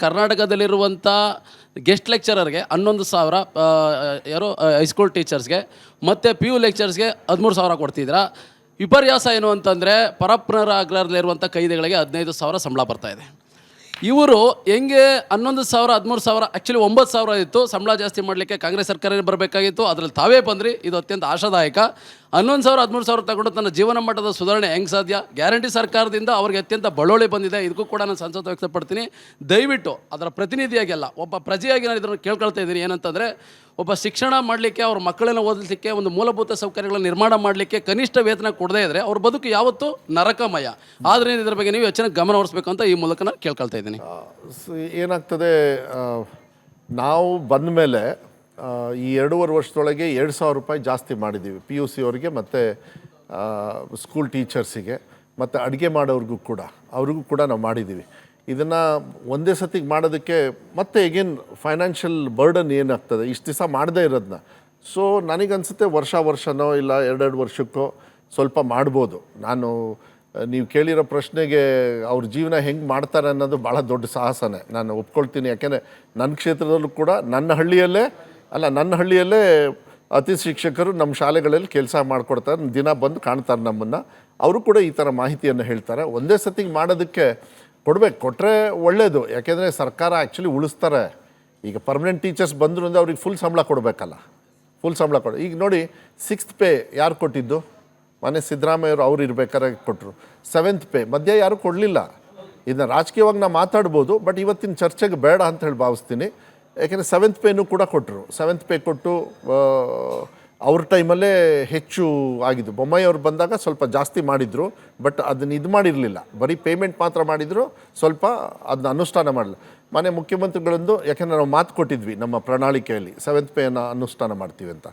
ಕರ್ನಾಟಕದಲ್ಲಿರುವಂಥ guest ಲೆಕ್ಚರರ್ಗೆ 11,000 ಯಾರು high school ಟೀಚರ್ಸ್ಗೆ ಮತ್ತು P U ಲೆಕ್ಚರ್ಸ್ಗೆ 13,000 ಕೊಡ್ತಿದ್ದೀರಾ. ವಿಪರ್ಯಾಸ ಏನು ಅಂತಂದರೆ ಪರಪ್ಪನರಾಗ್ರಲ್ಲಿರುವಂಥ ಕೈದಿಗಳಿಗೆ 15,000 ಸಂಬಳ ಬರ್ತಾಯಿದೆ. ಇವರು ಹೆಂಗೆ 11,000 13,000 ಆ್ಯಕ್ಚುಲಿ 9,000 ಇತ್ತು. ಸಂಬಳ ಜಾಸ್ತಿ ಮಾಡಲಿಕ್ಕೆ ಕಾಂಗ್ರೆಸ್ ಸರ್ಕಾರನೇ ಬರಬೇಕಾಗಿತ್ತು. ಅದರಲ್ಲಿ ತಾವೇ ಬಂದ್ರಿ. ಇದು ಅತ್ಯಂತ ಆಶಾದಾಯಕ. 11,000 13,000 ತಗೊಂಡು ತನ್ನ ಜೀವನ ಮಟ್ಟದ ಸುಧಾರಣೆ ಹೆಂಗೆ ಸಾಧ್ಯ? ಗ್ಯಾರಂಟಿ ಸರ್ಕಾರದಿಂದ ಅವ್ರಿಗೆ ಅತ್ಯಂತ ಬಳ್ಳೊಳ್ಳಿ ಬಂದಿದೆ. ಇದಕ್ಕೂ ಕೂಡ ನಾನು ಸಂತೋಷ ವ್ಯಕ್ತಪಡ್ತೀನಿ. ದಯವಿಟ್ಟು ಅದರ ಪ್ರತಿನಿಧಿಯಾಗಿ ಅಲ್ಲ, ಒಬ್ಬ ಪ್ರಜೆಯಾಗಿ ನಾನು ಇದನ್ನು ಕೇಳ್ಕೊಳ್ತಾ ಇದ್ದೀನಿ. ಏನಂತಂದರೆ, ಒಬ್ಬ ಶಿಕ್ಷಣ ಮಾಡಲಿಕ್ಕೆ, ಅವ್ರ ಮಕ್ಕಳನ್ನು ಓದಲಿಕ್ಕೆ, ಒಂದು ಮೂಲಭೂತ ಸೌಕರ್ಯಗಳನ್ನು ನಿರ್ಮಾಣ ಮಾಡಲಿಕ್ಕೆ ಕನಿಷ್ಠ ವೇತನ ಕೊಡದೇ ಇದ್ದರೆ ಅವ್ರ ಬದುಕು ಯಾವತ್ತೂ ನರಕಮಯ. ಆದರೆ ಇದರ ಬಗ್ಗೆ ನೀವು ಹೆಚ್ಚಿನ ಗಮನ ಹರಿಸಬೇಕು ಅಂತ ಈ ಮೂಲಕ ನಾನು ಕೇಳ್ಕೊಳ್ತಾ ಇದ್ದೀನಿ. ಏನಾಗ್ತದೆ, ನಾವು ಬಂದ ಮೇಲೆ ಈ 2.5 ವರ್ಷದೊಳಗೆ 2,000 ರೂಪಾಯಿ ಜಾಸ್ತಿ ಮಾಡಿದ್ದೀವಿ ಪಿ ಯು ಸಿ ಅವರಿಗೆ ಮತ್ತು ಸ್ಕೂಲ್ ಟೀಚರ್ಸಿಗೆ ಮತ್ತು ಅಡುಗೆ ಮಾಡೋರಿಗೂ ಕೂಡ ನಾವು ಮಾಡಿದ್ದೀವಿ. ಇದನ್ನು ಒಂದೇ ಸತಿಗೆ ಮಾಡೋದಕ್ಕೆ ಮತ್ತೆ ಈಗೇನು ಫೈನಾನ್ಷಿಯಲ್ ಬರ್ಡನ್ ಏನಾಗ್ತದೆ ಇಷ್ಟು ದಿವಸ ಮಾಡದೇ ಇರೋದನ್ನ. ಸೊ ನನಗನ್ಸುತ್ತೆ ವರ್ಷನೋ ಇಲ್ಲ 2 ವರ್ಷಕ್ಕೋ ಸ್ವಲ್ಪ ಮಾಡ್ಬೋದು. ನೀವು ಕೇಳಿರೋ ಪ್ರಶ್ನೆಗೆ ಅವ್ರ ಜೀವನ ಹೆಂಗೆ ಮಾಡ್ತಾರೆ ಅನ್ನೋದು ಭಾಳ ದೊಡ್ಡ ಸಾಹಸನೇ, ನಾನು ಒಪ್ಕೊಳ್ತೀನಿ. ಯಾಕೆಂದರೆ ನನ್ನ ಕ್ಷೇತ್ರದಲ್ಲೂ ಕೂಡ ನನ್ನ ಹಳ್ಳಿಯಲ್ಲೇ ಅತಿಥಿ ಶಿಕ್ಷಕರು ನಮ್ಮ ಶಾಲೆಗಳಲ್ಲಿ ಕೆಲಸ ಮಾಡಿಕೊಡ್ತಾರೆ. ದಿನ ಬಂದು ಕಾಣ್ತಾರೆ ನಮ್ಮನ್ನು. ಅವರು ಕೂಡ ಈ ಥರ ಮಾಹಿತಿಯನ್ನು ಹೇಳ್ತಾರೆ. ಒಂದೇ ಸತಿಗೆ ಮಾಡೋದಕ್ಕೆ ಕೊಟ್ಟರೆ ಒಳ್ಳೆಯದು. ಯಾಕೆಂದರೆ ಸರ್ಕಾರ ಆ್ಯಕ್ಚುಲಿ ಉಳಿಸ್ತಾರೆ. ಈಗ ಪರ್ಮನೆಂಟ್ ಟೀಚರ್ಸ್ ಬಂದರು ಅಂದರೆ ಅವ್ರಿಗೆ ಫುಲ್ ಸಂಬಳ ಕೊಡಬೇಕಲ್ಲ. ಈಗ ನೋಡಿ, 6th ಪೇ ಯಾರು ಕೊಟ್ಟಿದ್ದು? ಮನೆ ಸಿದ್ದರಾಮಯ್ಯವರು ಅವ್ರು ಇರಬೇಕಾದ್ರೆ ಕೊಟ್ಟರು. 7th ಪೇ ಮಧ್ಯ ಯಾರೂ ಕೊಡಲಿಲ್ಲ. ಇದನ್ನ ರಾಜಕೀಯವಾಗಿ ನಾವು ಮಾತಾಡ್ಬೋದು, ಬಟ್ ಇವತ್ತಿನ ಚರ್ಚೆಗೆ ಬೇಡ ಅಂತ ಹೇಳಿ ಭಾವಿಸ್ತೀನಿ. ಯಾಕೆಂದರೆ 7th ಪೇನೂ ಕೂಡ ಕೊಟ್ಟರು. 7th ಪೇ ಕೊಟ್ಟು ಅವ್ರ ಟೈಮಲ್ಲೇ ಹೆಚ್ಚು ಆಗಿದ್ದು. ಬೊಮ್ಮಾಯಿ ಅವ್ರು ಬಂದಾಗ ಸ್ವಲ್ಪ ಜಾಸ್ತಿ ಮಾಡಿದರು, ಬಟ್ ಅದನ್ನು ಇದು ಮಾಡಿರಲಿಲ್ಲ. ಬರೀ ಪೇಮೆಂಟ್ ಮಾತ್ರ ಮಾಡಿದರು, ಸ್ವಲ್ಪ ಅದನ್ನ ಅನುಷ್ಠಾನ ಮಾಡಲಿಲ್ಲ. ಮನೆ ಮುಖ್ಯಮಂತ್ರಿಗಳೊಂದು, ಯಾಕೆಂದರೆ ನಾವು ಮಾತು ಕೊಟ್ಟಿದ್ವಿ ನಮ್ಮ ಪ್ರಣಾಳಿಕೆಯಲ್ಲಿ 7th ಪೇಯನ್ನು ಅನುಷ್ಠಾನ ಮಾಡ್ತೀವಿ ಅಂತ.